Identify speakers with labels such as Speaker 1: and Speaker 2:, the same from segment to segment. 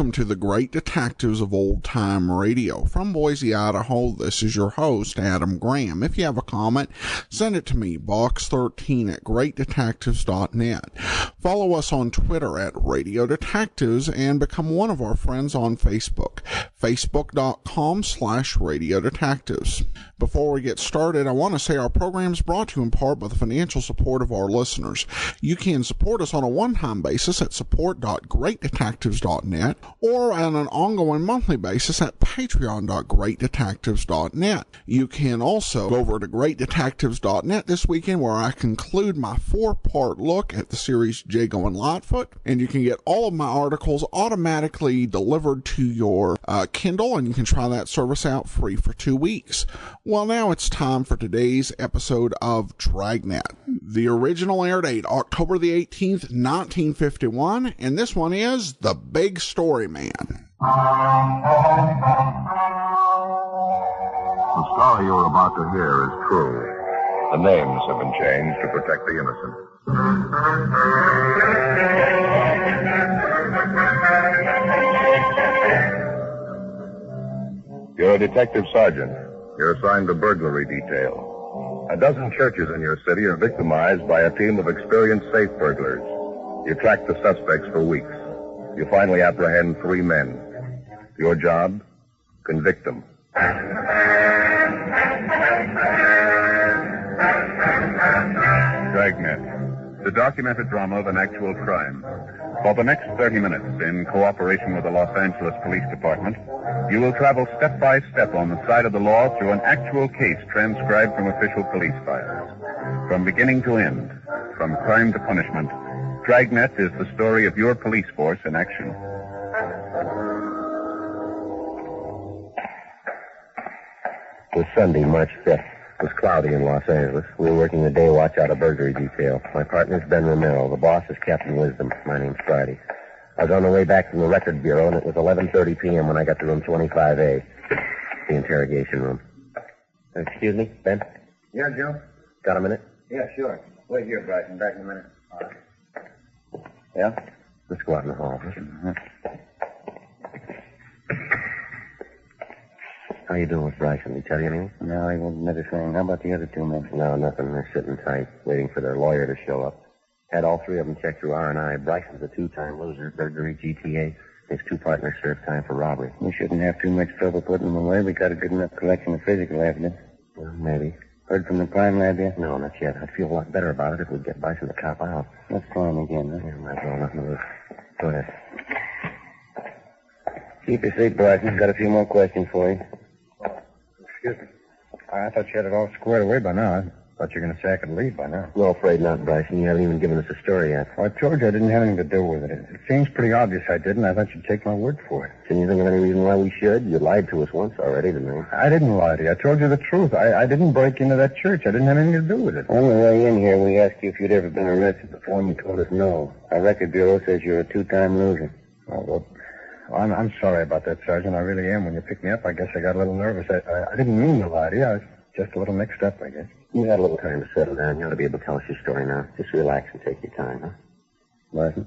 Speaker 1: welcome to the Great Detectives of Old Time Radio. From Boise, Idaho, this is your host, Adam Graham. If you have a comment, send it to me, box13@greatdetectives.net. Follow us on Twitter at Radio Detectives and become one of our friends on Facebook, facebook.com/Radio Detectives. Before we get started, I want to say our program is brought to you in part by the financial support of our listeners. You can support us on a one-time basis at support.greatdetectives.net or on an ongoing monthly basis at patreon.greatdetectives.net. You can also go over to greatdetectives.net this weekend where I conclude my 4-part look at the series Jago and Lightfoot, and you can get all of my articles automatically delivered to your Kindle, and you can try that service out free for 2 weeks. Well, now it's time for today's episode of Dragnet. The original air date, October the 18th, 1951, and this one is The Big Story Man.
Speaker 2: The story you're about to hear is true. The names have been changed to protect the innocent. You're a detective sergeant. You're assigned to burglary detail. A dozen churches in your city are victimized by a team of experienced safe burglars. You track the suspects for weeks. You finally apprehend 3 men. Your job? Convict them. Dragnet, the documented drama of an actual crime. For the next 30 minutes, in cooperation with the Los Angeles Police Department, you will travel step by step on the side of the law through an actual case transcribed from official police files. From beginning to end, from crime to punishment, Dragnet is the story of your police force in action.
Speaker 3: It was Sunday, March 5th. It was cloudy in Los Angeles. We were working the day watch out of burglary detail. My partner's Ben Romero. The boss is Captain Wisdom. My name's Friday. I was on the way back from the record bureau, and it was 11:30 p.m. when I got to room 25A, the interrogation room. Excuse me, Ben?
Speaker 4: Yeah, Joe?
Speaker 3: Got a minute?
Speaker 4: Yeah, sure. Wait here, Bryson. Back in a minute. All right.
Speaker 3: Yeah? Let's go out in the hall.
Speaker 4: Mm-hmm.
Speaker 3: How you doing with Bryson? Did he tell you anything?
Speaker 4: No, he won't admit a thing. How about the other 2 men?
Speaker 3: No, nothing. They're sitting tight, waiting for their lawyer to show up. Had all 3 of them checked through R&I. Bryson's a 2-time loser, burglary, GTA. His 2 partners served time for robbery.
Speaker 4: We shouldn't have too much trouble putting them away. We got a good enough collection of physical evidence.
Speaker 3: Well, maybe.
Speaker 4: Heard from the crime lab yet?
Speaker 3: No, not yet. I'd feel a lot better about it if we'd get Bryson to cop out.
Speaker 4: Let's try him again, huh?
Speaker 3: Yeah, might as well. Nothing to lose. Go ahead.
Speaker 4: Keep your seat, Bryson. Got a few more questions for you.
Speaker 5: Excuse me. I thought you had it all squared away by now. I thought you were going to say I could leave by now.
Speaker 3: No, afraid not, Bryson. You haven't even given us a story yet.
Speaker 5: Well, I told you I didn't have anything to do with it. It seems pretty obvious I did, and I thought you'd take my word for it.
Speaker 3: Can you think of any reason why we should? You lied to us once already, didn't you?
Speaker 5: I didn't lie to you. I told you the truth. I didn't break into that church. I didn't have anything to do with it.
Speaker 4: On the way in here, we asked you if you'd ever been arrested before, and you told us no. Our record bureau says you're a 2-time loser.
Speaker 5: Oh, well, I'm sorry about that, Sergeant. I really am. When you picked me up, I guess I got a little nervous. I didn't mean to lie to you. I was just a little mixed up, I guess.
Speaker 3: You had a little time to settle down. You ought to be able to tell us your story now. Just relax and take your time, huh?
Speaker 5: Bryson?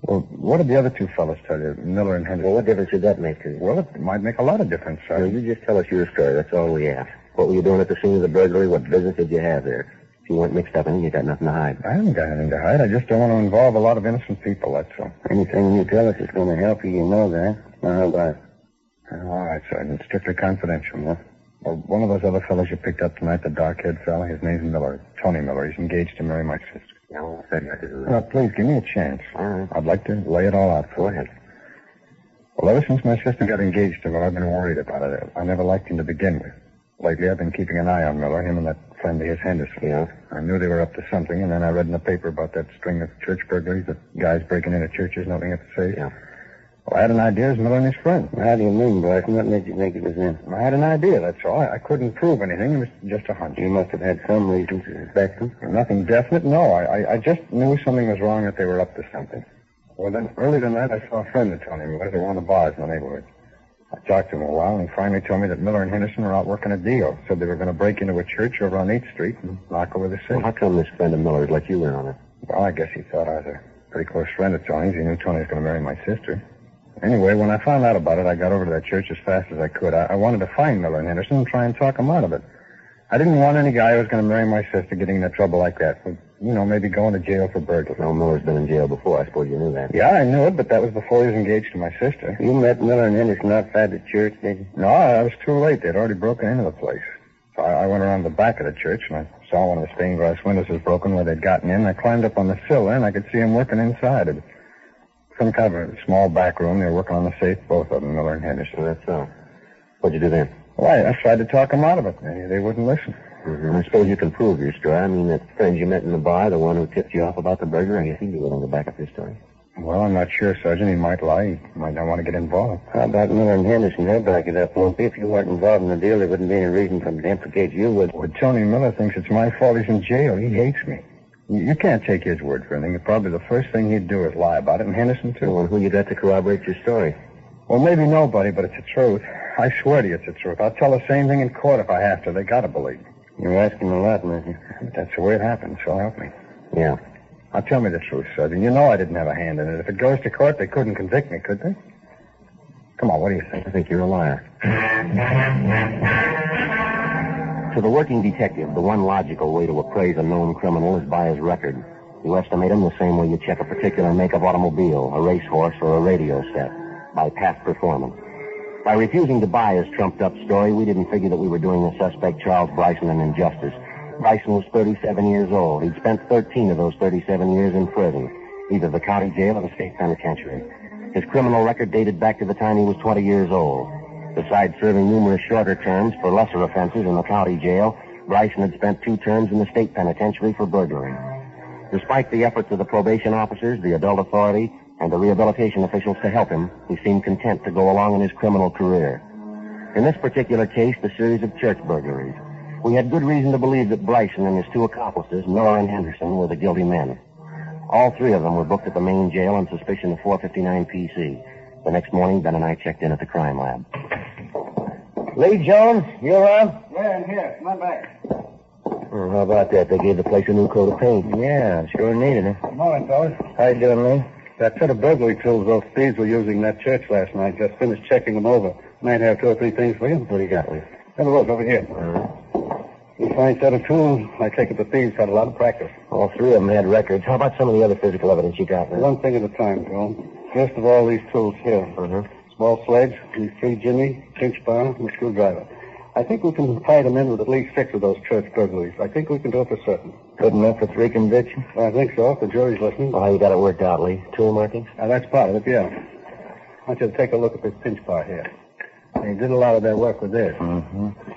Speaker 5: Well, what did the other 2 fellows tell you, Miller and Henderson?
Speaker 3: Well, what difference did that make to you?
Speaker 5: Well, it might make a lot of difference, Sergeant.
Speaker 3: You just tell us your story. That's all we ask. What were you doing at the scene of the burglary? What business did you have there? If you weren't mixed up in it, you got nothing to hide.
Speaker 5: I haven't got anything to hide. I just don't want to involve a lot of innocent people, that's all.
Speaker 4: Anything you tell us is going to help you, you know that. Now, how about it?
Speaker 5: All right, Sergeant. Strictly confidential, huh? Well, one of those other fellows you picked up tonight, the dark-haired fella, his name's Miller. Tony Miller. He's engaged to marry my sister.
Speaker 3: Yeah, well, I said I did.
Speaker 5: Now, please, give me a chance.
Speaker 3: All right.
Speaker 5: I'd like to lay it all out for you.
Speaker 3: Go ahead.
Speaker 5: Well, ever since my sister got engaged to Miller, I've been worried about it. I never liked him to begin with. Lately, I've been keeping an eye on Miller, him and that friend of his, Henderson.
Speaker 3: Yeah?
Speaker 5: I knew they were up to something, and then I read in the paper about that string of church burglaries, that guys breaking into churches, nothing at the safe.
Speaker 3: Yeah.
Speaker 5: Well, I had an idea it was Miller and his friend.
Speaker 4: How do you mean, Bryson? What made you think it was him?
Speaker 5: I had an idea, that's all. I couldn't prove anything. It was just a hunch.
Speaker 4: You must have had some reason to suspect him.
Speaker 5: Nothing definite, no. I just knew something was wrong, that they were up to something. Well, then, early tonight, I saw a friend of Tony Miller at one of the bars in the neighborhood. I talked to him a while, and he finally told me that Miller and Henderson were out working a deal. Said they were going to break into a church over on 8th Street and knock over the safe.
Speaker 3: Well, how come this friend of Miller's let you in on it?
Speaker 5: Well, I guess he thought I was a pretty close friend of Tony's. He knew Tony was going to marry my sister. Anyway, when I found out about it, I got over to that church as fast as I could. I wanted to find Miller and Henderson and try and talk them out of it. I didn't want any guy who was going to marry my sister getting into trouble like that. Maybe going to jail for burglary.
Speaker 3: Well, Miller's been in jail before. I suppose you knew that.
Speaker 5: Yeah, I knew it, but that was before he was engaged to my sister.
Speaker 4: You met Miller and Henderson outside the church, did you?
Speaker 5: No, I was too late. They'd already broken into the place. So I went around the back of the church, and I saw one of the stained glass windows was broken where they'd gotten in. I climbed up on the sill there, and I could see them working inside it. Some kind of a small back room. They were working on the safe, both of them, Miller and Henderson.
Speaker 3: That's so. What'd you do then?
Speaker 5: Well, I tried to talk them out of it. They wouldn't listen.
Speaker 3: Mm-hmm. I suppose you can prove your story. I mean, that friend you met in the bar, the one who tipped you off about the burger, I guess he'd be willing to back up your story.
Speaker 5: Well, I'm not sure, Sergeant. He might lie. He might not want to get involved.
Speaker 4: How about Miller and Henderson? They'll back it up, won't they? If you weren't involved in the deal, there wouldn't be any reason for them to implicate you, would
Speaker 5: Well, Tony Miller thinks it's my fault he's in jail. He hates me. You can't take his word for anything. Probably the first thing he'd do is lie about it, and Henderson, too.
Speaker 3: Well, and who you got to corroborate your story?
Speaker 5: Well, maybe nobody, but it's the truth. I swear to you it's the truth. I'll tell the same thing in court if I have to. They got to believe me.
Speaker 4: You're asking a lot, Matthew.
Speaker 5: But that's the way it happened, so help me.
Speaker 3: Yeah.
Speaker 5: Now, tell me the truth, Sergeant. You know I didn't have a hand in it. If it goes to court, they couldn't convict me, could they? Come on, what do you think?
Speaker 3: I think you're a liar. To the working detective, the one logical way to appraise a known criminal is by his record. You estimate him the same way you check a particular make of automobile, a racehorse, or a radio set, by past performance. By refusing to buy his trumped-up story, we didn't figure that we were doing the suspect, Charles Bryson, an injustice. Bryson was 37 years old. He'd spent 13 of those 37 years in prison, either the county jail or the state penitentiary. His criminal record dated back to the time he was 20 years old. Besides serving numerous shorter terms for lesser offenses in the county jail, Bryson had spent 2 terms in the state penitentiary for burglary. Despite the efforts of the probation officers, the adult authority, and the rehabilitation officials to help him, he seemed content to go along in his criminal career. In this particular case, the series of church burglaries, we had good reason to believe that Bryson and his 2 accomplices, Miller and Henderson, were the guilty men. All 3 of them were booked at the main jail on suspicion of 459 PC. The next morning, Ben and I checked in at the crime lab.
Speaker 4: Lee Jones, you around?
Speaker 5: Yeah, I'm here. Come on back.
Speaker 3: Well, how about that? They gave the place a new coat of paint.
Speaker 4: Yeah, sure needed it.
Speaker 5: Good morning, fellas.
Speaker 4: How you doing, Lee?
Speaker 5: That set of burglary tools those thieves were using in that church last night. Just finished checking them over. Might have 2 or 3 things for you.
Speaker 3: What do you got, Lee?
Speaker 5: Have a look over here. You fine set of tools. I take it the thieves had a lot of practice.
Speaker 3: All 3 of them had records. How about some of the other physical evidence you got, Lee?
Speaker 5: One thing at a time, Joe. First of all, these tools here. Small sledge, these 3 jimmy, pinch bar, and a screwdriver. I think we can tie them in with at least 6 of those church burglaries. I think we can do it for certain.
Speaker 4: Good enough for 3 convictions?
Speaker 5: I think so, if the jury's listening.
Speaker 3: Well, how you got it worked out, Lee? Tool markings?
Speaker 5: That's part of it, yeah. I want you to take a look at this pinch bar here. They did a lot of their work with this.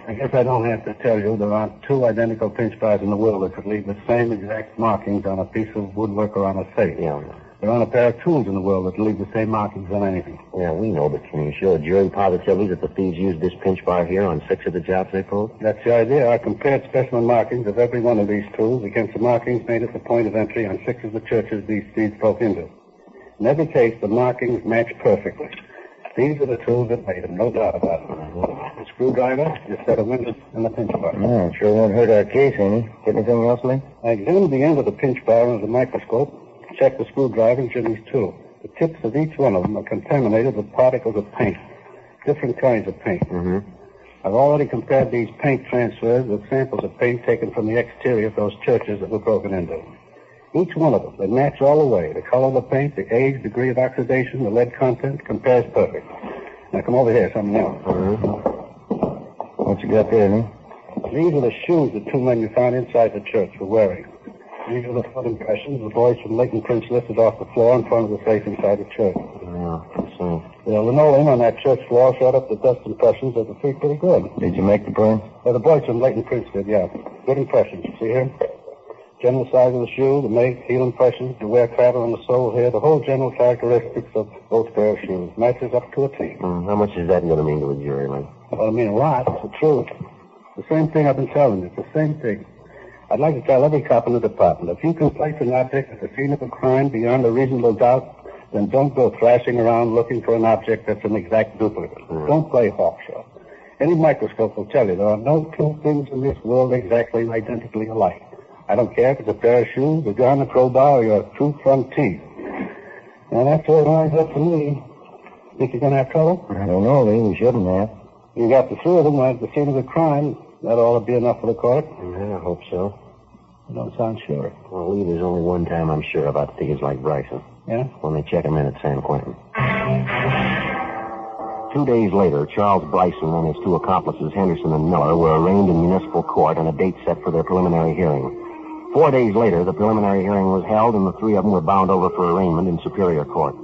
Speaker 5: I guess I don't have to tell you there aren't 2 identical pinch bars in the world that could leave the same exact markings on a piece of woodwork or on a safe.
Speaker 3: Yeah.
Speaker 5: There aren't a pair of tools in the world that leave the same markings on anything.
Speaker 3: Yeah, we know, but can you show a jury positively that the thieves used this pinch bar here on 6 of the jobs they pulled?
Speaker 5: That's the idea. I compared specimen markings of every one of these tools against the markings made at the point of entry on 6 of the churches these thieves broke into. In every case, the markings match perfectly. These are the tools that made them, no doubt about it. The screwdriver, the set of windows, and the pinch bar.
Speaker 4: Oh, sure won't hurt our case, any. Get anything else, Lee?
Speaker 5: I examined the end of the pinch bar under the microscope, checked the screwdriver and Jimmy's too. The tips of each one of them are contaminated with particles of paint, different kinds of paint. I've already compared these paint transfers with samples of paint taken from the exterior of those churches that were broken into. Each one of them, they match all the way. The color of the paint, the age, degree of oxidation, the lead content, compares perfect. Now come over here, something else.
Speaker 4: What you got there, Lee?
Speaker 5: These are the shoes the 2 men you found inside the church were wearing. These are the foot impressions the boys from Leighton Prince lifted off the floor in front of the safe inside the church.
Speaker 3: Yeah, so.
Speaker 5: The linoleum on that church floor showed up the dust impressions of the feet pretty good.
Speaker 4: Did you make the prints?
Speaker 5: The boys from Leighton Prince did, yeah. Good impressions. See here? General size of the shoe, the make, heel impressions, the wear pattern on the sole here, the whole general characteristics of both pair of shoes. Matches up to a T.
Speaker 3: How much is that going to mean to a jury, Lee?
Speaker 5: Well, I mean a lot. It's the truth. The same thing I've been telling you. It's the same thing. I'd like to tell every cop in the department, if you can place an object at the scene of a crime beyond a reasonable doubt, then don't go thrashing around looking for an object that's an exact duplicate. Don't play hawkshaw. Any microscope will tell you there are no 2 things in this world exactly identically alike. I don't care if it's a pair of shoes, a gun, a crowbar, or your 2 front teeth. Now, that's all lines up to me.
Speaker 6: Think you're going to have trouble?
Speaker 4: I don't know, Lee. We shouldn't have.
Speaker 6: You got the three of them right at the scene of the crime. That ought to be enough for the court.
Speaker 3: Yeah, I hope so.
Speaker 6: You don't sound sure.
Speaker 3: Well, Lee, there's only one time I'm sure about figures like Bryson.
Speaker 6: Yeah?
Speaker 3: When they check him in at San Quentin. 2 days later, Charles Bryson and his two accomplices, Henderson and Miller, were arraigned in municipal court and a date set for their preliminary hearing. 4 days later, the preliminary hearing was held and the three of them were bound over for arraignment in Superior Court.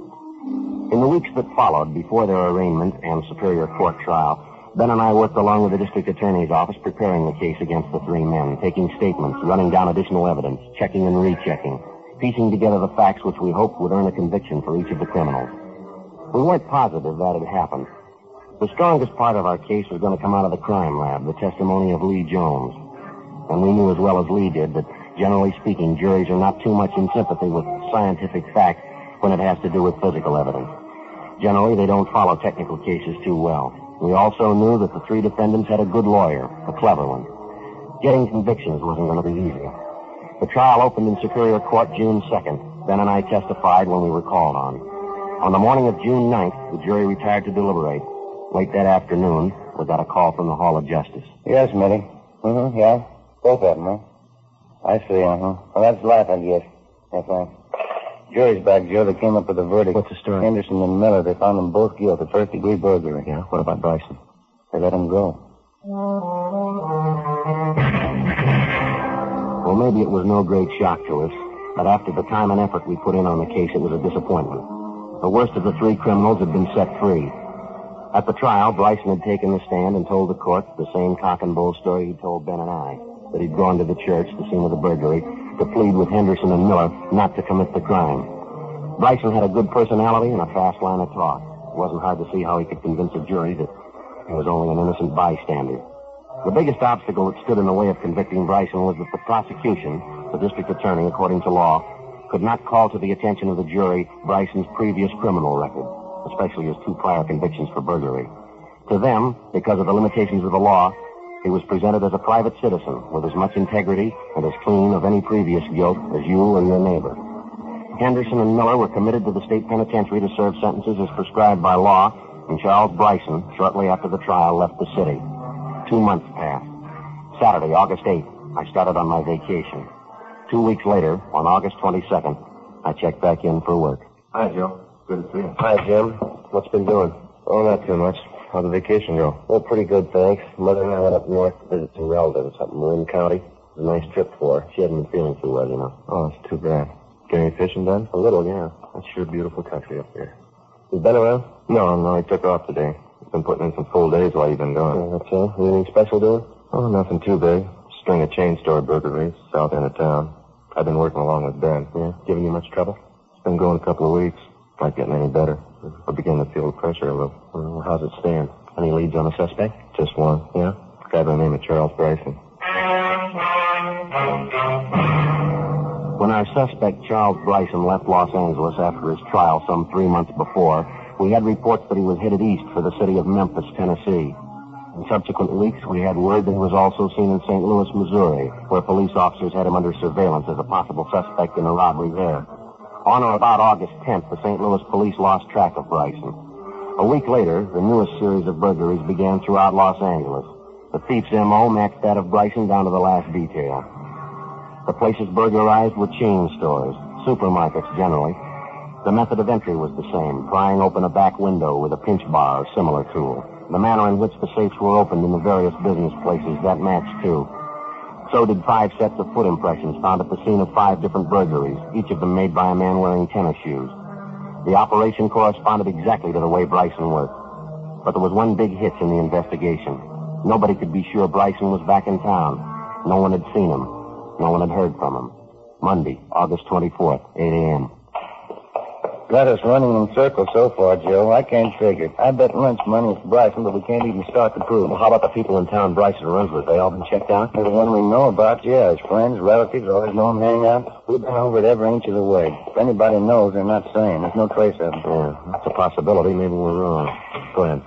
Speaker 3: In the weeks that followed, before their arraignment and Superior Court trial, Ben and I worked along with the district attorney's office preparing the case against the three men, taking statements, running down additional evidence, checking and rechecking, piecing together the facts which we hoped would earn a conviction for each of the criminals. We weren't positive that had happened. The strongest part of our case was going to come out of the crime lab, the testimony of Lee Jones. And we knew as well as Lee did that, generally speaking, juries are not too much in sympathy with scientific fact when it has to do with physical evidence. Generally, they don't follow technical cases too well. We also knew that the three defendants had a good lawyer, a clever one. Getting convictions wasn't going to be easy. The trial opened in Superior Court June 2nd. Ben and I testified when we were called on. On the morning of June 9th, the jury retired to deliberate. Late that afternoon, we got a call from the Hall of Justice.
Speaker 4: Yes, Mitty. Yeah. Both of them, huh? I see, Well, that's life, I guess. That's right. Jury's back, Joe. They came up with a verdict.
Speaker 3: What's the story?
Speaker 4: Henderson and Miller, they found them both guilty of first-degree burglary.
Speaker 3: Yeah, what about Bryson?
Speaker 4: They let him go.
Speaker 3: Well, maybe it was no great shock to us, but after the time and effort we put in on the case, it was a disappointment. The worst of the three criminals had been set free. At the trial, Bryson had taken the stand and told the court the same cock and bull story he told Ben and I, that he'd gone to the church, the scene of the burglary, to plead with Henderson and Miller not to commit the crime. Bryson had a good personality and a fast line of talk. It wasn't hard to see how he could convince a jury that he was only an innocent bystander. The biggest obstacle that stood in the way of convicting Bryson was that the prosecution, the district attorney, according to law, could not call to the attention of the jury Bryson's previous criminal record, especially his 2 prior convictions for burglary. To them, because of the limitations of the law, he was presented as a private citizen with as much integrity and as clean of any previous guilt as you or your neighbor. Henderson and Miller were committed to the state penitentiary to serve sentences as prescribed by law, and Charles Bryson, shortly after the trial, left the city. 2 months passed. Saturday, August 8th, I started on my vacation. 2 weeks later, on August 22nd, I checked back in for work.
Speaker 5: Hi, Joe. Good to see you.
Speaker 3: Hi, Jim. What's been doing?
Speaker 5: Oh, not too much. How'd the vacation go?
Speaker 3: Oh, pretty good, thanks. Mother and I went up north to visit some relatives up in Marin County. It was a nice trip for her. She hadn't been feeling too well, you know.
Speaker 5: Oh, that's too bad. Get any fishing done?
Speaker 3: A little, yeah.
Speaker 5: That's sure beautiful country up here.
Speaker 3: You been around?
Speaker 5: No, I took off today. I've been putting in some full days while you've been gone.
Speaker 3: Yeah, that's all. Anything special doing?
Speaker 5: Oh, nothing too big. String of chain store burglaries, south end of town. I've been working along with Ben.
Speaker 3: Yeah, giving you much trouble?
Speaker 5: It's been going a couple of weeks. Not getting any better. I begin to feel the pressure a little.
Speaker 3: Well, how's it stand? Any leads on the suspect?
Speaker 5: Just one.
Speaker 3: Yeah?
Speaker 5: A guy by the name of Charles Bryson.
Speaker 3: When our suspect, Charles Bryson, left Los Angeles after his trial some 3 months before, we had reports that he was headed east for the city of Memphis, Tennessee. In subsequent weeks, we had word that he was also seen in St. Louis, Missouri, where police officers had him under surveillance as a possible suspect in a robbery there. On or about August 10th, the St. Louis police lost track of Bryson. A week later, the newest series of burglaries began throughout Los Angeles. The thief's M.O. matched that of Bryson down to the last detail. The places burglarized were chain stores, supermarkets generally. The method of entry was the same, prying open a back window with a pinch bar or similar tool. The manner in which the safes were opened in the various business places, that matched too. So did 5 sets of foot impressions found at the scene of 5 different burglaries, each of them made by a man wearing tennis shoes. The operation corresponded exactly to the way Bryson worked. But there was one big hitch in the investigation. Nobody could be sure Bryson was back in town. No one had seen him. No one had heard from him. Monday, August 24th, 8 a.m.
Speaker 4: Got us running in circles so far, Joe. I can't figure. I bet lunch money is Bryson, but we can't even start to prove it.
Speaker 3: Well, how about the people in town Bryson runs with? They all been checked out?
Speaker 4: The one we know about, yeah. His friends, relatives, always know him hang out. We've been over it every inch of the way. If anybody knows, they're not saying. There's no trace of them.
Speaker 3: Yeah, that's a possibility. Maybe we're wrong. Go ahead.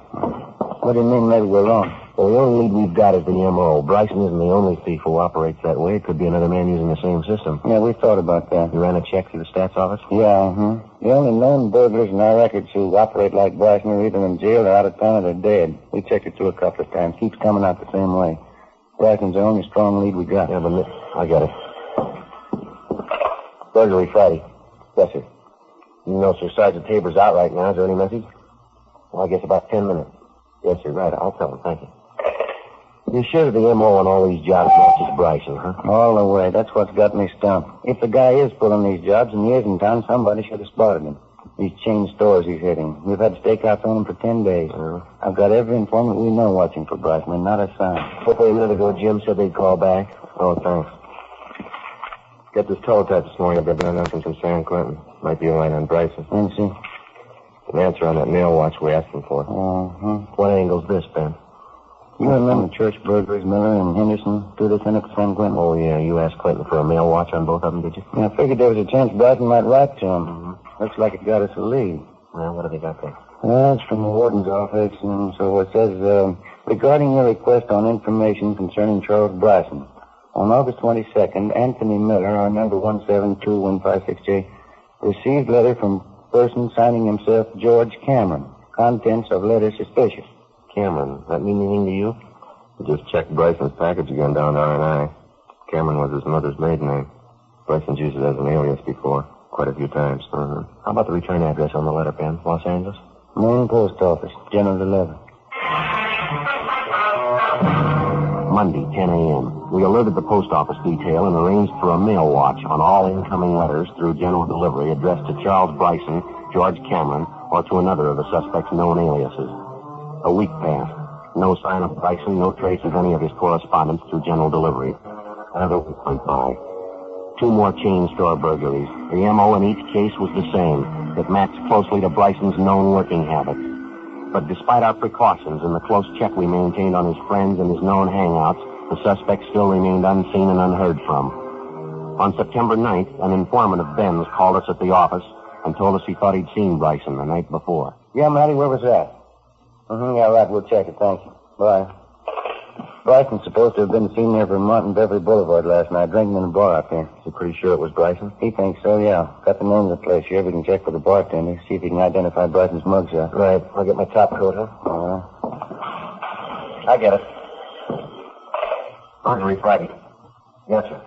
Speaker 4: What do you mean maybe we're wrong?
Speaker 3: Well, the only lead we've got is the M.O. Bryson isn't the only thief who operates that way. It could be another man using the same system.
Speaker 4: Yeah, we thought about that.
Speaker 3: You ran a check through the stats office?
Speaker 4: Yeah, The only known burglars in our records who operate like Bryson are either in jail or out of town or they're dead. We checked it through a couple of times. Keeps coming out the same way. Bryson's the only strong lead we got.
Speaker 3: Yeah, but I got it. Burglary Friday. Yes, sir. No, sir. Sergeant Tabor's out right now. Is there any message? Well, I guess about 10 minutes. Yes, sir. Right. I'll tell him. Thank you. You're sure the M.O. on all these jobs matches Bryson, huh?
Speaker 4: All the way. That's what's got me stumped. If the guy is pulling these jobs and he is in town, somebody should have spotted him. These chain stores he's hitting. We've had stakeouts on him for 10 days. I've got every informant we know watching for Bryson, and not a sign.
Speaker 3: Hopefully a minute ago, Jim said they'd call back. Oh, thanks. Get this teletype this morning. I've got an announcement from San Quentin. Might be a line on Bryson.
Speaker 4: Let me see.
Speaker 3: An answer on that mail watch we asked him for. What angle's this, Ben?
Speaker 4: You remember church burglaries, Miller and Henderson, through this in at San Quentin?
Speaker 3: Oh, yeah. You asked Clinton for a mail watch on both of them, did you?
Speaker 4: Yeah, I figured there was a chance Bryson might write to him. Looks like it got us a lead.
Speaker 3: Well, what have they got there?
Speaker 4: It's from the warden's office, and so it says, regarding your request on information concerning Charles Bryson, on August 22nd, Anthony Miller, our number 172156J, received letter from person signing himself George Cameron. Contents of letter suspicious.
Speaker 3: Cameron, that mean anything to you? I just checked Bryson's package again down to R&I. Cameron was his mother's maiden name. Bryson's used it as an alias before, quite a few times. How about the return address on the letter, Ben? Los Angeles?
Speaker 4: Main post office, General 11.
Speaker 3: Monday, 10 a.m. We alerted the post office detail and arranged for a mail watch on all incoming letters through general delivery addressed to Charles Bryson, George Cameron, or to another of the suspect's known aliases. A week passed. No sign of Bryson, no trace of any of his correspondence through general delivery. Another week went by. 2 more chain store burglaries. The M.O. in each case was the same. It matched closely to Bryson's known working habits. But despite our precautions and the close check we maintained on his friends and his known hangouts, the suspect still remained unseen and unheard from. On September 9th, an informant of Ben's called us at the office and told us he thought he'd seen Bryson the night before.
Speaker 4: Yeah, Matty, where was that? Yeah, right, we'll check it, thank you. Bye. Bryson's supposed to have been seen there from Martin Beverly Boulevard last night, drinking in a bar up there.
Speaker 3: Is he pretty sure it was Bryson?
Speaker 4: He thinks so, yeah. Got the name of the place here. We can check with the bartender, see if he can identify Bryson's mugshot.
Speaker 3: Right. I'll get my top coat, huh?
Speaker 4: All right.
Speaker 3: I get it. Burglary Friday. Yes, sir.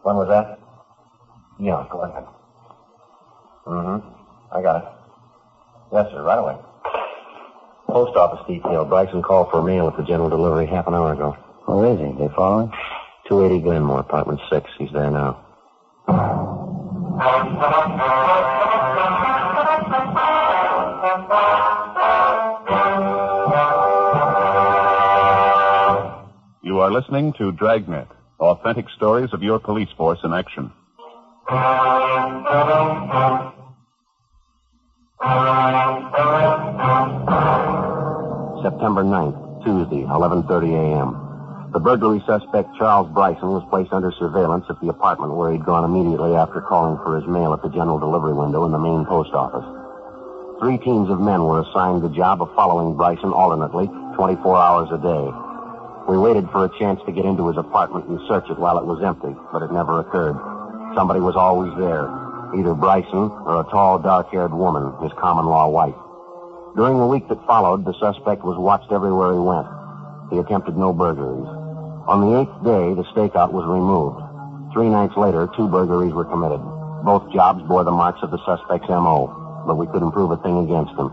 Speaker 3: When was that? Yeah, go ahead. I got it. Yes, sir, right away. Post office detail. Bryson called for mail at the general delivery half an hour ago.
Speaker 4: Where is he? They following?
Speaker 3: 280 Glenmore, apartment 6. He's there now.
Speaker 2: You are listening to Dragnet, authentic stories of your police force in action.
Speaker 3: September 9th, Tuesday, 11:30 a.m. The burglary suspect, Charles Bryson, was placed under surveillance at the apartment where he'd gone immediately after calling for his mail at the general delivery window in the main post office. 3 teams of men were assigned the job of following Bryson alternately, 24 hours a day. We waited for a chance to get into his apartment and search it while it was empty, but it never occurred. Somebody was always there, either Bryson or a tall, dark-haired woman, his common-law wife. During the week that followed, the suspect was watched everywhere he went. He attempted no burglaries. On the 8th day, the stakeout was removed. 3 nights later, 2 burglaries were committed. Both jobs bore the marks of the suspect's M.O., but we couldn't prove a thing against him.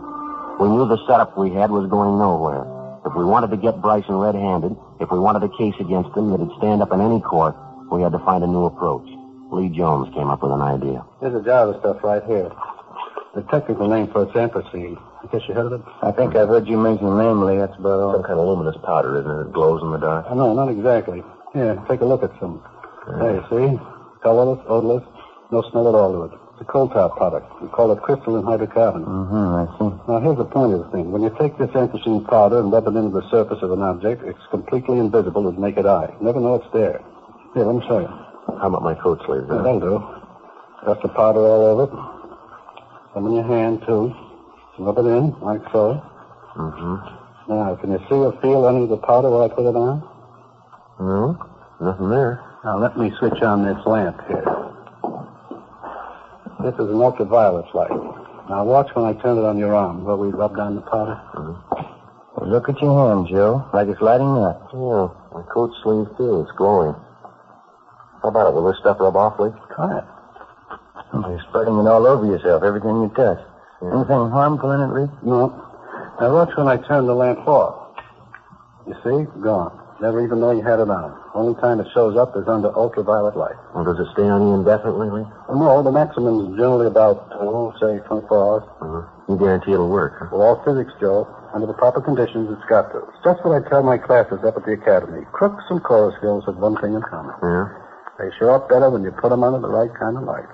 Speaker 3: We knew the setup we had was going nowhere. If we wanted to get Bryson red-handed, if we wanted a case against him that'd stand up in any court, we had to find a new approach. Lee Jones came up with an idea.
Speaker 6: Here's a jar of stuff right here. The technical name for it's anthracene. I guess you heard of it?
Speaker 4: I think I've heard you mention the name, Lee. That's about all.
Speaker 3: Some kind of luminous powder, isn't it? It glows in the dark.
Speaker 6: No, not exactly. Here, take a look at some. There, you see? Colorless, odorless, no smell at all to it. It's a coal tar product. We call it crystalline hydrocarbon.
Speaker 4: I see.
Speaker 6: Now, here's the point of the thing. When you take this anthracene powder and rub it into the surface of an object, it's completely invisible to the naked eye. You never know it's there. Here, let me show you.
Speaker 3: How about my coat sleeves?
Speaker 6: Yeah, that'll do. Dust the powder all over it. Some in your hand, too. Rub it in, like so. Now, can you see or feel any of the powder where I put it on?
Speaker 3: No, nothing there.
Speaker 6: Now, let me switch on this lamp here. This is an ultraviolet light. Now, watch when I turn it on your arm where we rubbed on the powder.
Speaker 3: Mm-hmm.
Speaker 4: Look at your hand, Joe. Like it's lighting up.
Speaker 3: Yeah, my coat sleeve, too. It's glowing. How about it? Will this stuff rub off, Lee?
Speaker 4: Try it. You're spreading it all over yourself, everything you touch.
Speaker 3: Yeah.
Speaker 4: Anything harmful in it, Lee?
Speaker 6: No. Now, watch when I turn the lamp off. You see? Gone. Never even know you had it on. Only time it shows up is under ultraviolet light.
Speaker 3: Well, does it stay on you indefinitely, Lee?
Speaker 6: No, the maximum is generally about, say, 24 hours.
Speaker 3: Mm-hmm. You guarantee it'll work, huh?
Speaker 6: Well, all physics, Joe. Under the proper conditions, it's got to. It's just what I tell my classes up at the academy. Crooks and chorus girls have one thing in common.
Speaker 3: Yeah?
Speaker 6: They show up better when you put them under the right kind of light.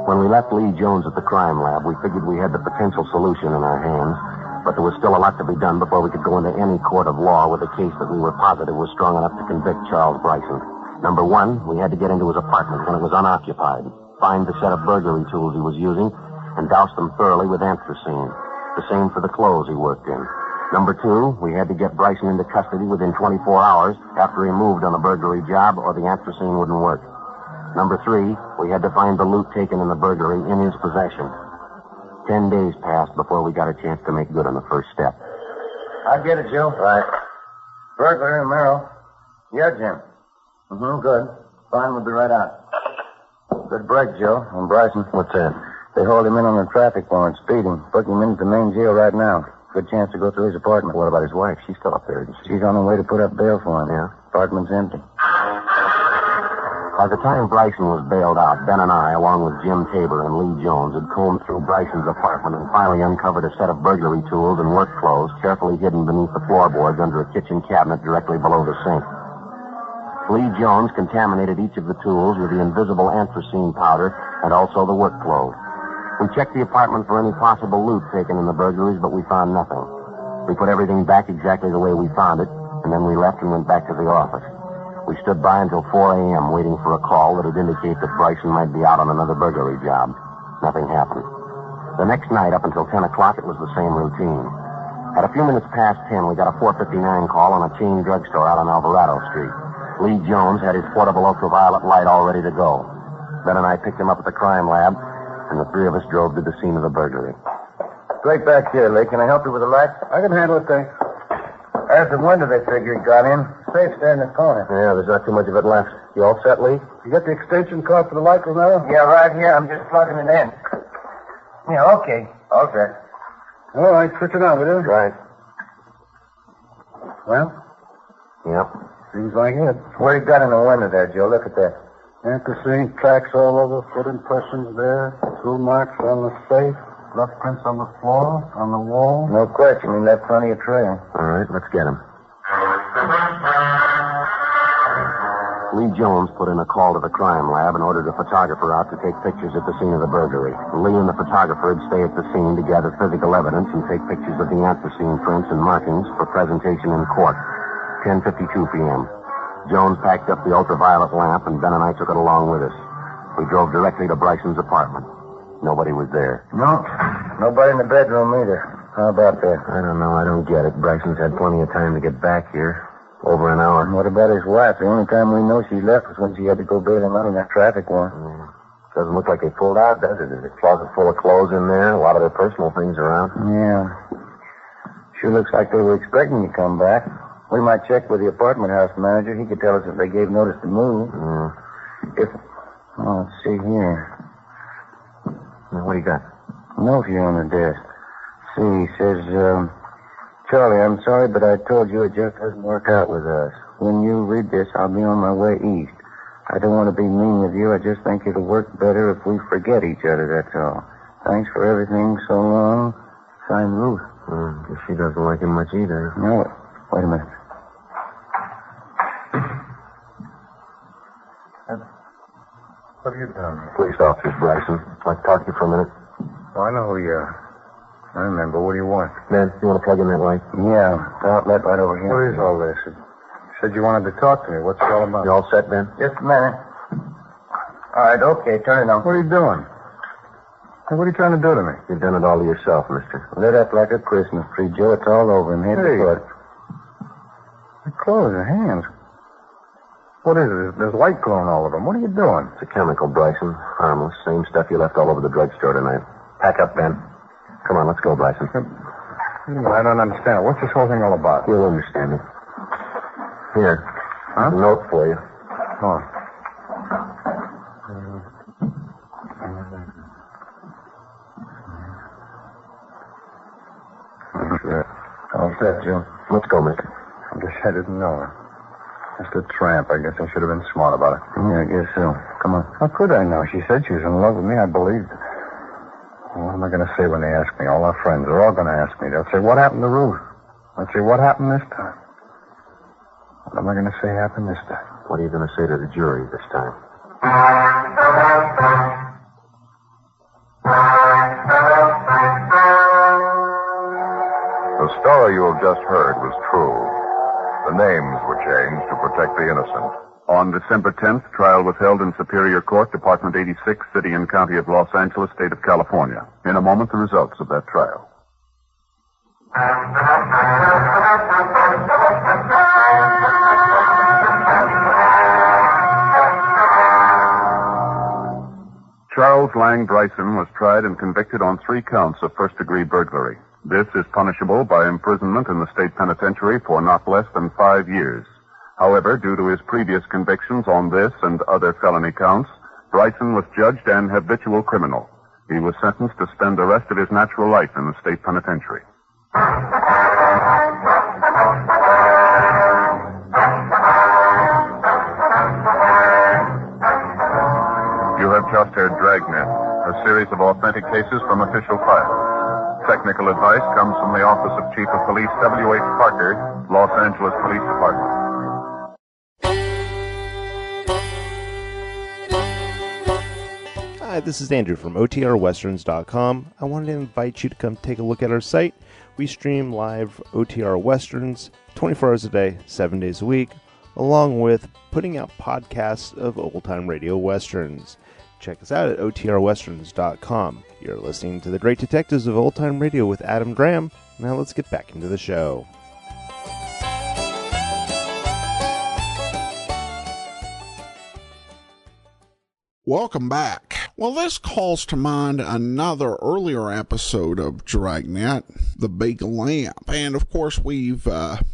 Speaker 3: When we left Lee Jones at the crime lab, we figured we had the potential solution in our hands, but there was still a lot to be done before we could go into any court of law with a case that we were positive was strong enough to convict Charles Bryson. Number one, we had to get into his apartment when it was unoccupied, find the set of burglary tools he was using, and douse them thoroughly with anthracene. The same for the clothes he worked in. Number two, we had to get Bryson into custody within 24 hours after he moved on a burglary job, or the anthracene wouldn't work. Number three, we had to find the loot taken in the burglary in his possession. 10 days passed before we got a chance to make good on the first step.
Speaker 4: I get it, Joe.
Speaker 3: Right.
Speaker 4: Burglar, Romero. Yeah, Jim. Good. Fine, we'll be right out. Good break, Joe. And Bryson.
Speaker 3: What's that?
Speaker 4: They hold him in on a traffic warrant, speeding. Putting him into the main jail right now. Good chance to go through his apartment.
Speaker 3: What about his wife? She's still up there, isn't she?
Speaker 4: She's on her way to put up bail for him.
Speaker 3: Yeah?
Speaker 4: Apartment's empty.
Speaker 3: By the time Bryson was bailed out, Ben and I, along with Jim Tabor and Lee Jones, had combed through Bryson's apartment and finally uncovered a set of burglary tools and work clothes carefully hidden beneath the floorboards under a kitchen cabinet directly below the sink. Lee Jones contaminated each of the tools with the invisible anthracene powder and also the work clothes. We checked the apartment for any possible loot taken in the burglaries, but we found nothing. We put everything back exactly the way we found it, and then we left and went back to the office. We stood by until 4 a.m. waiting for a call that would indicate that Bryson might be out on another burglary job. Nothing happened. The next night, up until 10 o'clock, it was the same routine. At a few minutes past 10, we got a 459 call on a chain drugstore out on Alvarado Street. Lee Jones had his portable ultraviolet light all ready to go. Ben and I picked him up at the crime lab, and the three of us drove to the scene of the burglary.
Speaker 4: Straight back here, Lee. Can I help you with the light?
Speaker 6: I can handle it, thanks.
Speaker 4: There's the window they figured got in. Safe's there in the corner.
Speaker 3: Yeah, there's not too much of it left. You all set, Lee?
Speaker 6: You got the extension cord for the light, Romero?
Speaker 4: Yeah, right here. I'm just plugging it in. Yeah, okay. All set.
Speaker 6: All right, switch it on, will you?
Speaker 3: Right.
Speaker 6: Well,
Speaker 3: Yep.
Speaker 6: seems like it.
Speaker 4: What do you got in the window there, Joe? Look at that.
Speaker 6: Anthracene tracks all over, foot impressions there, tool marks on the safe, rough prints on the floor, on the wall.
Speaker 4: No question. He left plenty of trail.
Speaker 3: All right, let's get him. Lee Jones put in a call to the crime lab and ordered a photographer out to take pictures at the scene of the burglary. Lee and the photographer would stay at the scene to gather physical evidence and take pictures of the anthracene prints and markings for presentation in court. 10:52 p.m. Jones packed up the ultraviolet lamp, and Ben and I took it along with us. We drove directly to Bryson's apartment. Nobody was there.
Speaker 4: No. Nobody in the bedroom either. How about that?
Speaker 3: I don't know. I don't get it. Bryson's had plenty of time to get back here. Over an hour.
Speaker 4: And what about his wife? The only time we know she left was when she had to go bail him out on that traffic warrant.
Speaker 3: Doesn't look like they pulled out, does it? There's a closet full of clothes in there, a lot of their personal things around.
Speaker 4: Yeah. Sure looks like they were expecting to come back. We might check with the apartment house manager. He could tell us if they gave notice to move. If... Oh, let's see here.
Speaker 3: What do you got?
Speaker 4: Note here on the desk. See, he says, Charlie, I'm sorry, but I told you it just doesn't work out with us. When you read this, I'll be on my way east. I don't want to be mean with you. I just think it'll work better if we forget each other, that's all. Thanks for everything so long. Signed, Ruth.
Speaker 3: Guess she doesn't like him much either.
Speaker 4: No, wait a minute.
Speaker 5: What have you done?
Speaker 3: Police officers, Bryson. I'd like to talk to you for a minute.
Speaker 5: Oh, I know who you are. I remember. What do you want?
Speaker 3: Ben, you want to plug in that light?
Speaker 4: Yeah, the outlet right over here.
Speaker 5: What is all this? You said you wanted to talk to me. What's it all about?
Speaker 3: You all set, Ben?
Speaker 4: Just a minute. All right, okay, turn it on.
Speaker 5: What are you doing? Hey, what are you trying to do to me?
Speaker 3: You've done it all to yourself, mister.
Speaker 4: Lit up like a Christmas tree, Joe. It's all over him, head to foot.
Speaker 5: The clothes, your hands. What is it? There's light glowing all over them. What are you doing?
Speaker 3: It's a chemical, Bryson. Harmless. Same stuff you left all over the drugstore tonight. Pack up, Ben. Come on, let's go, Bryson.
Speaker 5: I don't understand. What's this whole thing all about?
Speaker 3: You'll understand it. Here.
Speaker 5: Huh?
Speaker 3: A note for you.
Speaker 5: Oh. Sure. All set, Jim.
Speaker 3: Let's go, mister.
Speaker 5: I guess I didn't know. Just a tramp. I guess I should have been smart about it.
Speaker 4: Yeah, I guess so. Come on.
Speaker 5: How could I know? She said she was in love with me. I believed it. What am I going to say when they ask me? All our friends are all going to ask me. They'll say, what happened to Ruth? I'll say, what happened this time? What am I going to say happened this time?
Speaker 3: What are you going to say to the jury this time?
Speaker 7: The story you have just heard was true. The names were changed to protect the innocent.
Speaker 2: On December 10th, trial was held in Superior Court, Department 86, City and County of Los Angeles, State of California. In a moment, the results of that trial. Charles Lang Bryson was tried and convicted on 3 counts of first-degree burglary. This is punishable by imprisonment in the state penitentiary for not less than 5 years. However, due to his previous convictions on this and other felony counts, Bryson was judged an habitual criminal. He was sentenced to spend the rest of his natural life in the state penitentiary. You have just heard Dragnet, a series of authentic cases from official files. Technical advice comes from the Office of Chief of Police W.H. Parker, Los Angeles Police Department.
Speaker 8: Hi, this is Andrew from OTRWesterns.com. I wanted to invite you to come take a look at our site. We stream live OTR Westerns 24 hours a day, 7 days a week, along with putting out podcasts of old-time radio westerns. Check us out at OTRWesterns.com. You're listening to The Great Detectives of Old Time Radio with Adam Graham. Now let's get back into the show.
Speaker 1: Welcome back. Well, this calls to mind another earlier episode of Dragnet, The Big Lamp. And, of course, we've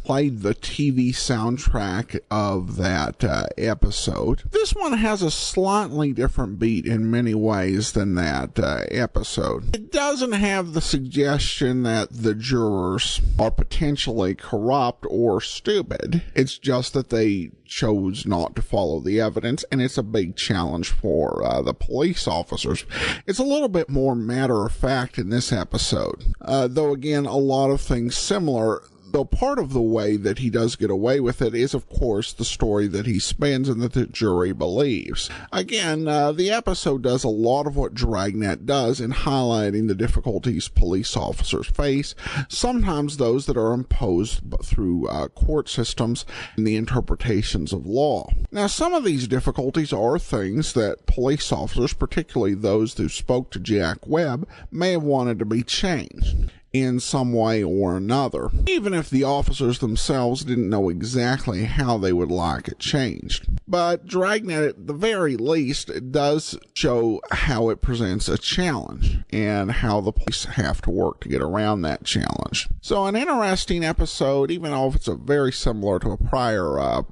Speaker 1: played the TV soundtrack of that episode. This one has a slightly different beat in many ways than that episode. It doesn't have the suggestion that the jurors are potentially corrupt or stupid. It's just that they chose not to follow the evidence, and it's a big challenge for the police officers. It's a little bit more matter-of-fact in this episode, though again a lot of things similar, though part of the way that he does get away with it is, of course, the story that he spins and that the jury believes. Again, the episode does a lot of what Dragnet does in highlighting the difficulties police officers face, sometimes those that are imposed through court systems and the interpretations of law. Now, some of these difficulties are things that police officers, particularly those who spoke to Jack Webb, may have wanted to be changed in some way or another, even if the officers themselves didn't know exactly how they would like it changed. But Dragnet, at the very least, does show how it presents a challenge and how the police have to work to get around that challenge. So an interesting episode, even though it's very similar to a prior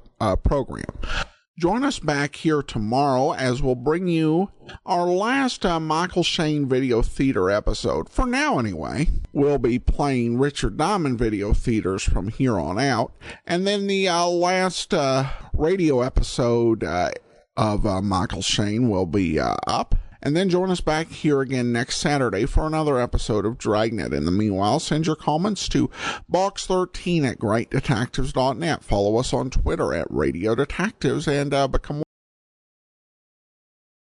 Speaker 1: program. Join us back here tomorrow as we'll bring you our last Michael Shayne Video Theater episode. For now, anyway. We'll be playing Richard Diamond Video Theaters from here on out. And then the last radio episode of Michael Shayne will be up. And then join us back here again next Saturday for another episode of Dragnet. In the meanwhile, send your comments to box13 at greatdetectives.net. Follow us on Twitter at Radio Detectives and become